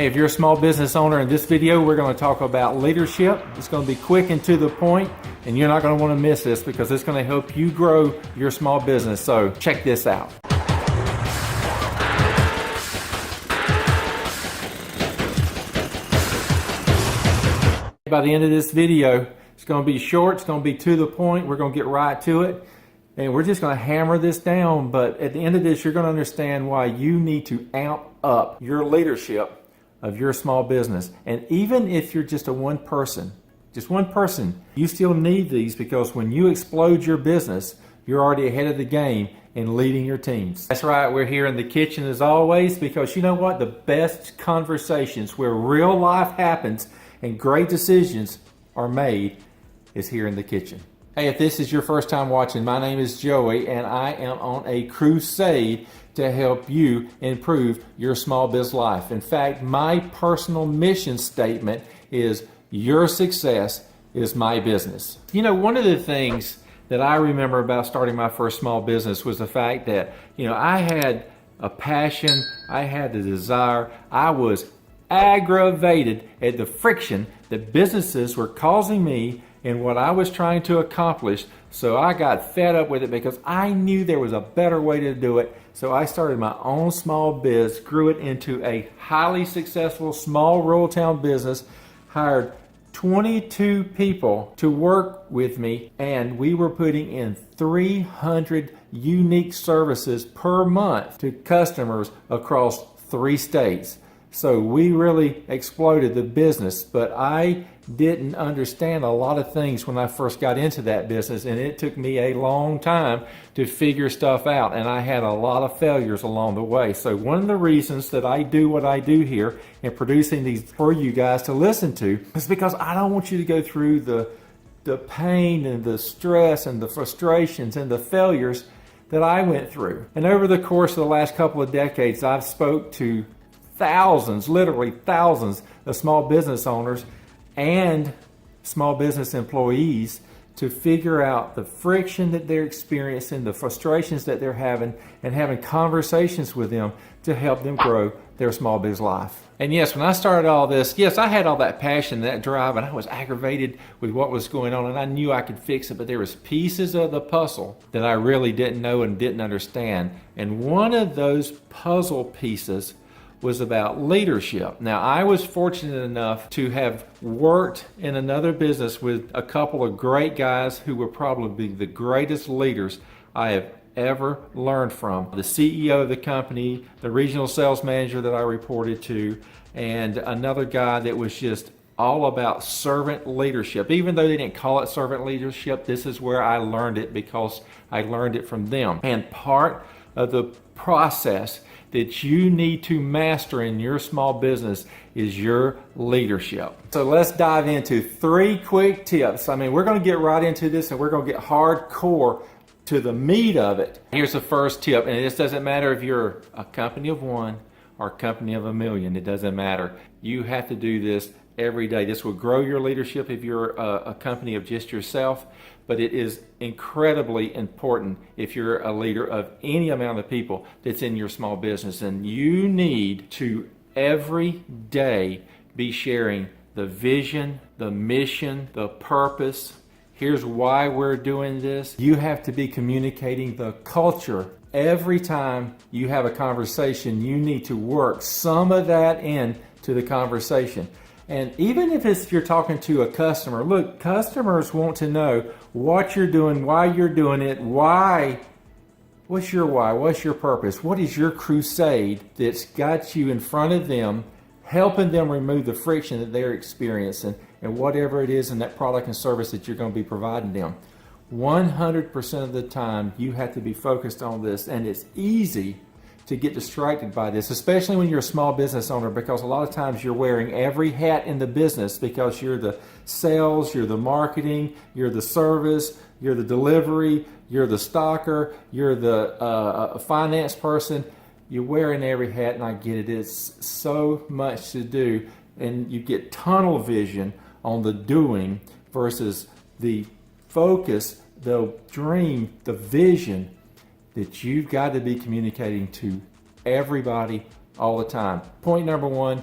Hey, if you're a small business owner, in this video we're going to talk about leadership. It's going to be quick and to the point, and you're not going to want to miss this because it's going to help you grow your small business. So check this out. By the end of this video, it's going to be short, it's going to be to the point, we're going to get right to it, and we're just going to hammer this down. But at the end of this, you're going to understand why you need to amp up your leadership of your small business. And even if you're just one person, you still need these, because when you explode your business, you're already ahead of the game in leading your teams. That's right, we're here in the kitchen as always, because you know what? The best conversations where real life happens and great decisions are made is here in the kitchen. Hey, if this is your first time watching, my name is Joey, and I am on a crusade to help you improve your small biz life. In fact, my personal mission statement is your success is my business. You know, one of the things that I remember about starting my first small business was the fact that, I had a passion, I had the desire, I was aggravated at the friction that businesses were causing me in what I was trying to accomplish. So I got fed up with it because I knew there was a better way to do it. So I started my own small biz, grew it into a highly successful small rural town business, hired 22 people to work with me, and we were putting in 300 unique services per month to customers across 3 states. So we really exploded the business, but I didn't understand a lot of things when I first got into that business, and it took me a long time to figure stuff out, and I had a lot of failures along the way. So one of the reasons that I do what I do here in producing these for you guys to listen to is because I don't want you to go through the pain and the stress and the frustrations and the failures that I went through. And over the course of the last couple of decades, I've spoke to thousands, literally thousands of small business owners and small business employees to figure out the friction that they're experiencing, the frustrations that they're having, and having conversations with them to help them grow their small biz life. And yes, when I started all this, yes, I had all that passion, that drive, and I was aggravated with what was going on, and I knew I could fix it, but there was pieces of the puzzle that I really didn't know and didn't understand. And one of those puzzle pieces was about leadership. Now, I was fortunate enough to have worked in another business with a couple of great guys who were probably the greatest leaders I have ever learned from. The CEO of the company, the regional sales manager that I reported to, and another guy that was just all about servant leadership. Even though they didn't call it servant leadership, this is where I learned it, because I learned it from them. And part of the process that you need to master in your small business is your leadership. So let's dive into 3 quick tips. We're going to get right into this, and we're going to get hardcore to the meat of it. Here's the first tip, and this doesn't matter if you're a company of 1 or a company of 1,000,000. It doesn't matter. You have to do this every day. This will grow your leadership if you're a company of just yourself, but it is incredibly important if you're a leader of any amount of people that's in your small business. And you need to every day be sharing the vision, the mission, the purpose. Here's why we're doing this. You have to be communicating the culture. Every time you have a conversation, you need to work some of that into the conversation. And even if you're talking to a customer, look, customers want to know what you're doing, why you're doing it, why. What's your why? What's your purpose? What is your crusade that's got you in front of them, helping them remove the friction that they're experiencing and whatever it is in that product and service that you're going to be providing them. 100% of the time, you have to be focused on this, and it's easy to get distracted by this, especially when you're a small business owner, because a lot of times you're wearing every hat in the business, because you're the sales, you're the marketing, you're the service, you're the delivery, you're the stocker, you're the finance person. You're wearing every hat, and I get it. It's so much to do, and you get tunnel vision on the doing versus the focus, the dream, the vision that you've got to be communicating to everybody all the time. Point number 1,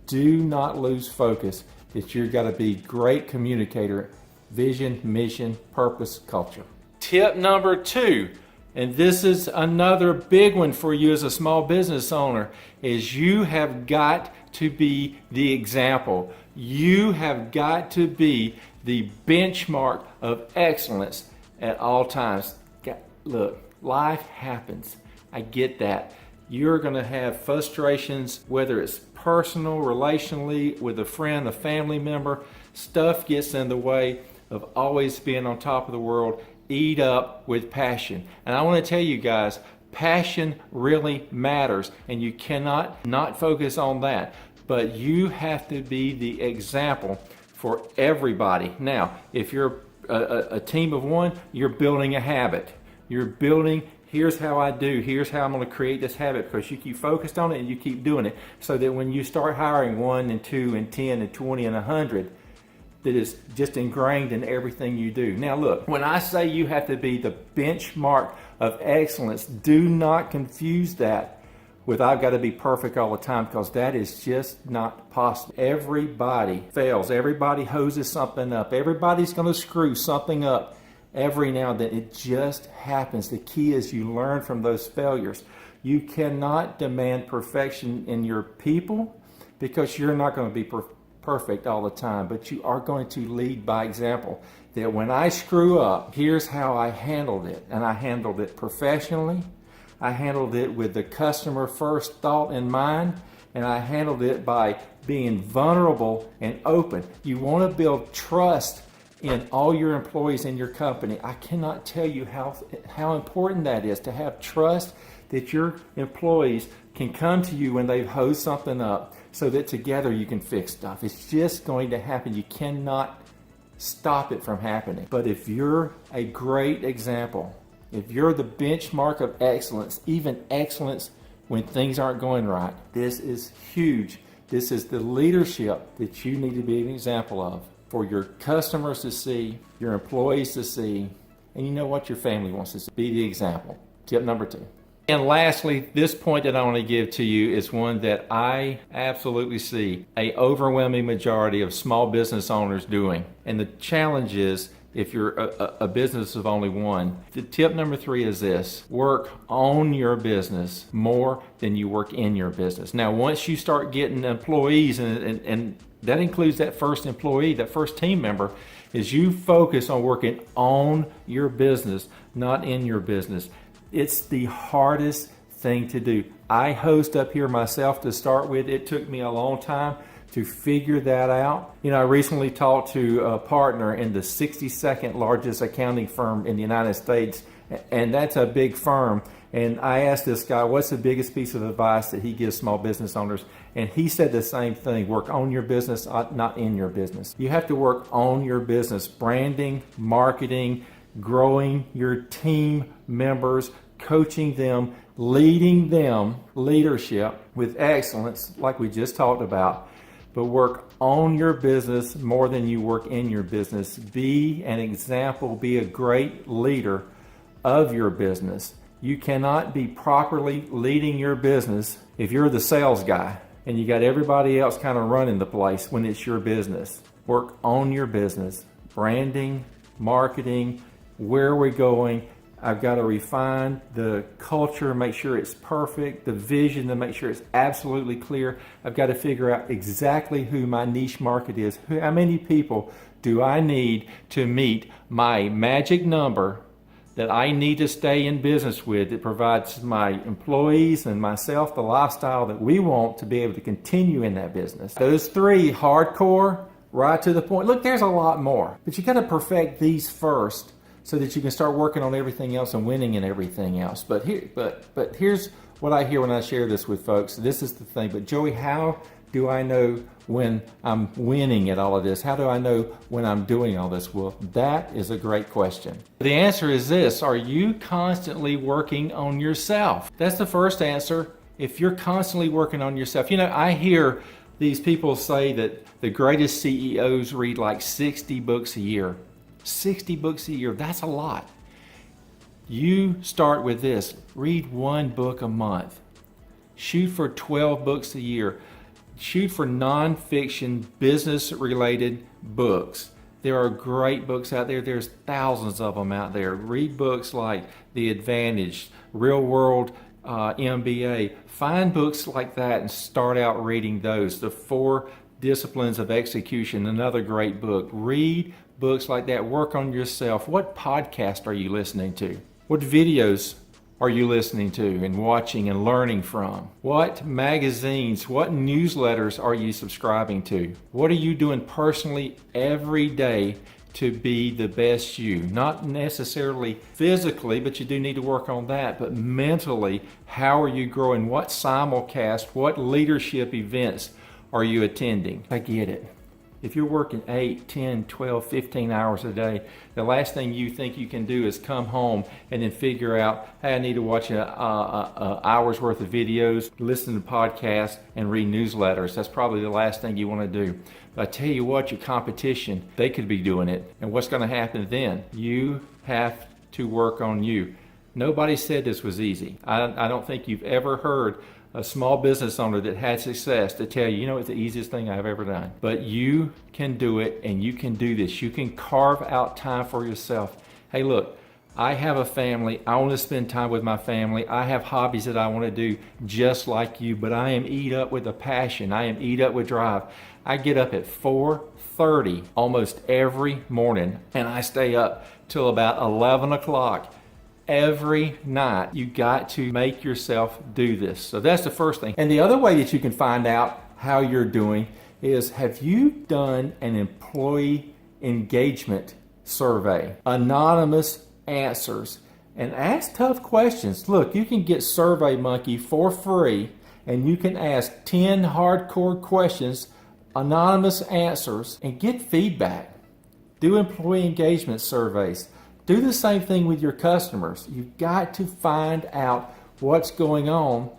do not lose focus that you've got to be a great communicator. Vision, mission, purpose, culture. Tip number 2, and this is another big one for you as a small business owner, is you have got to be the example. You have got to be the benchmark of excellence at all times. Look, life happens. I get that. You're going to have frustrations, whether it's personal, relationally, with a friend, a family member. Stuff gets in the way of always being on top of the world. Eat up with passion. And I want to tell you guys, passion really matters, and you cannot not focus on that. But you have to be the example for everybody. Now, if you're a team of one, you're building a habit. You're building, here's how I do, here's how I'm going to create this habit, because you keep focused on it and you keep doing it, so that when you start hiring 1 and 2 and 10 and 20 and 100, that is just ingrained in everything you do. Now look, when I say you have to be the benchmark of excellence, do not confuse that with I've got to be perfect all the time, because that is just not possible. Everybody fails. Everybody hoses something up. Everybody's going to screw something up every now and then. It just happens. The key is you learn from those failures. You cannot demand perfection in your people, because you're not going to be perfect all the time, but you are going to lead by example. That when I screw up, here's how I handled it. And I handled it professionally. I handled it with the customer first thought in mind. And I handled it by being vulnerable and open. You want to build trust in all your employees in your company. I cannot tell you how important that is, to have trust that your employees can come to you when they've hosed something up, so that together you can fix stuff. It's just going to happen. You cannot stop it from happening. But if you're a great example, if you're the benchmark of excellence, even excellence when things aren't going right, this is huge. This is the leadership that you need to be an example of for your customers to see, your employees to see, and you know what, your family wants to see. Be the example. Tip number 2. And lastly, this point that I want to give to you is one that I absolutely see an overwhelming majority of small business owners doing. And the challenge is, if you're a business of only one, the tip number 3 is this: work on your business more than you work in your business. Now, once you start getting employees, and that includes that first employee, that first team member, is you focus on working on your business, not in your business. It's the hardest thing to do. I host up here myself to start with. It took me a long time to figure that out. You know, I recently talked to a partner in the 62nd largest accounting firm in the United States, and that's a big firm. And I asked this guy, what's the biggest piece of advice that he gives small business owners? And he said the same thing: work on your business, not in your business. You have to work on your business, branding, marketing, growing your team members, coaching them, leading them, leadership with excellence, like we just talked about. But work on your business more than you work in your business. Be an example, be a great leader of your business. You cannot be properly leading your business if you're the sales guy and you got everybody else kind of running the place when it's your business. Work on your business, branding, marketing, where we're going. I've got to refine the culture, make sure it's perfect, the vision to make sure it's absolutely clear. I've got to figure out exactly who my niche market is. How many people do I need to meet my magic number that I need to stay in business with, that provides my employees and myself the lifestyle that we want to be able to continue in that business. Those 3, hardcore, right to the point. Look, there's a lot more, but you got to perfect these first, so that you can start working on everything else and winning in everything else. But here's what I hear when I share this with folks. This is the thing. But Joey, how do I know when I'm winning at all of this? How do I know when I'm doing all this? Well, that is a great question. The answer is this: are you constantly working on yourself? That's the first answer. If you're constantly working on yourself, you know, I hear these people say that the greatest CEOs read like 60 books a year. 60 books a year, that's a lot. You start with this: read 1 book a month. Shoot for 12 books a year. shoot for nonfiction, business-related books. There are great books out there. There's thousands of them out there. Read books like The Advantage, Real World MBA. Find books like that and start out reading those. The 4 Disciplines of Execution, another great book. Read books like that. Work on yourself. What podcast are you listening to? What videos are you listening to and watching and learning from? What magazines, what newsletters are you subscribing to? What are you doing personally every day to be the best you? Not necessarily physically, but you do need to work on that, but mentally, how are you growing? What simulcast, what leadership events are you attending? I get it. If you're working 8, 10, 12, 15 hours a day, the last thing you think you can do is come home and then figure out, hey, I need to watch an hour's worth of videos, listen to podcasts, and read newsletters. That's probably the last thing you want to do. But I tell you what, your competition, they could be doing it. And what's going to happen then? You have to work on you. Nobody said this was easy. I don't think you've ever heard a small business owner that had success to tell you, it's the easiest thing I've ever done. But you can do it, and you can do this. You can carve out time for yourself. Hey, look, I have a family. I want to spend time with my family. I have hobbies that I want to do just like you, but I am eat up with a passion. I am eat up with drive. I get up at 4:30 almost every morning, and I stay up till about 11 o'clock. Every night. You got to make yourself do this. So that's the first thing. And the other way that you can find out how you're doing is, have you done an employee engagement survey? Anonymous answers. And ask tough questions. Look, you can get SurveyMonkey for free, and you can ask 10 hardcore questions, anonymous answers, and get feedback. Do employee engagement surveys. Do the same thing with your customers. You've got to find out what's going on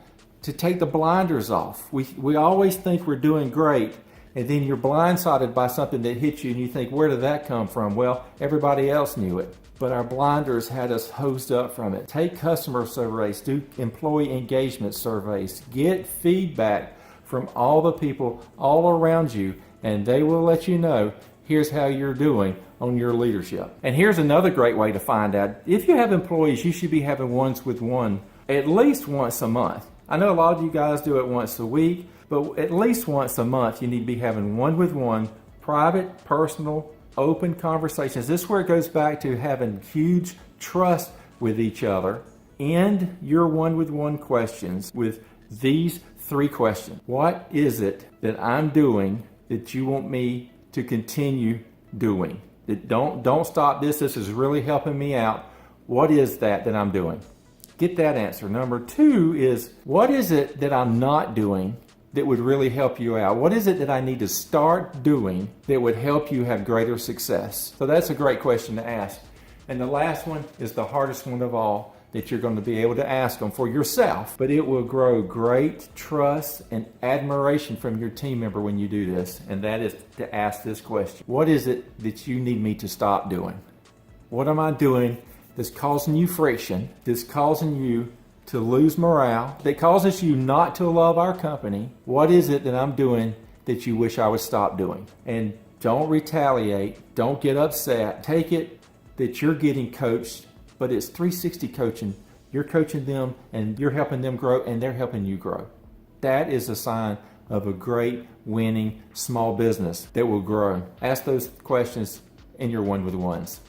to take the blinders off. We always think we're doing great, and then you're blindsided by something that hits you and you think, where did that come from? Well, everybody else knew it, but our blinders had us hosed up from it. Take customer surveys, do employee engagement surveys, get feedback from all the people all around you, and they will let you know, here's how you're doing on your leadership. And here's another great way to find out. If you have employees, you should be having one-on-one at least once a month. I know a lot of you guys do it once a week, but at least once a month you need to be having one-on-one, private, personal, open conversations. This is where it goes back to having huge trust with each other. End your one-on-one questions with these 3 questions. What is it that I'm doing that you want me to continue doing? Don't stop this. This is really helping me out. What is that I'm doing? Get that answer. Number 2 is, what is it that I'm not doing that would really help you out? What is it that I need to start doing that would help you have greater success? So that's a great question to ask. And the last one is the hardest one of all that you're going to be able to ask them for yourself, but it will grow great trust and admiration from your team member when you do this, and that is to ask this question. What is it that you need me to stop doing? What am I doing that's causing you friction, that's causing you to lose morale, that causes you not to love our company? What is it that I'm doing that you wish I would stop doing? And don't retaliate, don't get upset. Take it that you're getting coached, but it's 360 coaching. You're coaching them and you're helping them grow, and they're helping you grow. That is a sign of a great winning small business that will grow. Ask those questions in your one-on-ones.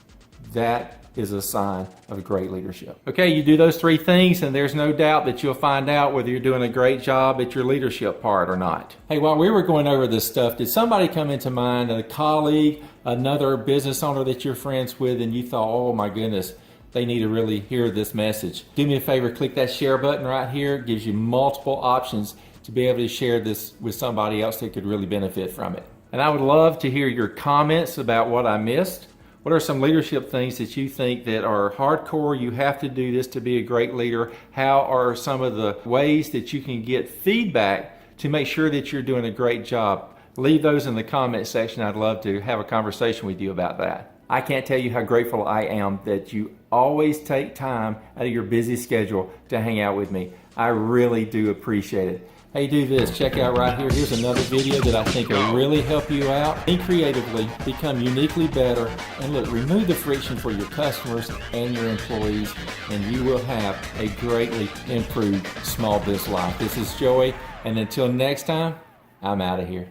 That is a sign of great leadership. Okay, you do those 3 things and there's no doubt that you'll find out whether you're doing a great job at your leadership part or not. Hey, while we were going over this stuff, did somebody come into mind, a colleague, another business owner that you're friends with, and you thought, oh my goodness, they need to really hear this message? Do me a favor, click that share button right here. It gives you multiple options to be able to share this with somebody else that could really benefit from it. And I would love to hear your comments about what I missed. What are some leadership things that you think that are hardcore? You have to do this to be a great leader. How are some of the ways that you can get feedback to make sure that you're doing a great job? Leave those in the comment section. I'd love to have a conversation with you about that. I can't tell you how grateful I am that you always take time out of your busy schedule to hang out with me. I really do appreciate it. Hey, do this. Check out right here. Here's another video that I think will really help you out. Think creatively, become uniquely better, and look, remove the friction for your customers and your employees, and you will have a greatly improved small biz life. This is Joey, and until next time, I'm out of here.